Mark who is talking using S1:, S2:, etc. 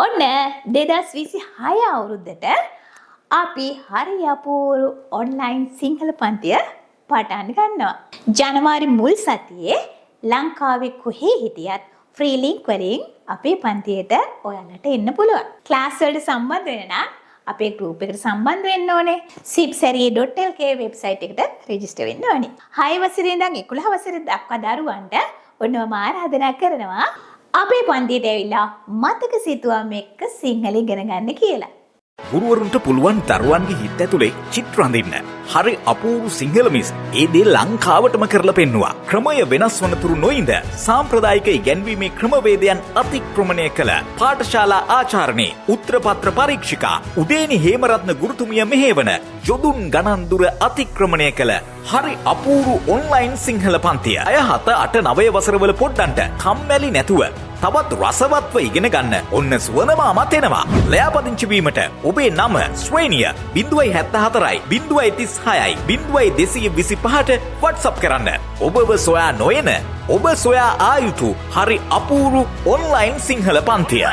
S1: ඔන්න 2026 අවුරුද්දට අපි හරි අපූරු ඔන්ලයින් සිංහල පන්තිය පටන් ගන්නවා. ජනවාරි මුල් සතියේ ලංකාවේ කොහේ හිටියත් ෆ්‍රී ලින්ක් වලින් අපේ පන්තියට ඔයාලට එන්න පුළුවන්. ක්ලාස් වලට සම්බන්ධ වෙන්න නම් අපේ ගෲප් එකට සම්බන්ධ වෙන්න ඕනේ. sipsariya.lk වෙබ්සයිට් එකට රෙජිස්ටර් වෙන්න ඕනේ. 6 වසරේ ඉඳන් 11 වසර දක්වා දරුවන්ට ඔන්නම ආරාධනා කරනවා අපේ පන්තියට ඇවිල්ලා මතක සිතුවම් එක්ක සිංහල ඉගෙන ගන්න කියලා.
S2: ගුරුවරුන්ට පුළුවන් දරුවන්ගේ හිත ඇතුලේ චිත්‍ර අඳින්න. හරි අපූර්ව සිංහල මිස් ඒ දේ ලංකාවටම කරලා පෙන්නවා. ක්‍රමය වෙනස් වනතුරු නොඉඳ සාම්ප්‍රදායික ඉගැන්වීමේ ක්‍රමවේදයන් අතික්‍රමණය කළ පාඨශාලා ආචාර්යනේ උත්තරපත්‍ර පරීක්ෂිකා උදේනි හේමරත්න ගුරුතුමිය මෙහෙවන යොදුන් ගණන් දුර අතික්‍රමණය කළ හරි අපූර්ව ඔන්ලයින් සිංහල පන්තිය. 6 7 8 9 වසරවල පොඩ්ඩන්ට කම්මැලි නැතුව තවත් රසවත්ව ඉගෙන ගන්න ඔන්න සුවනම අමතෙනවා. ලෑපදිංචි වීමට ඔබේ නම ශ්‍රේණිය 074යි 036යි 0225ට WhatsApp කරන්න. ඔබව සොයා නොයන ඔබ සොයා ආයුතු හරි අපූර්ව ඔන්ලයින් සිංහල පන්තිය.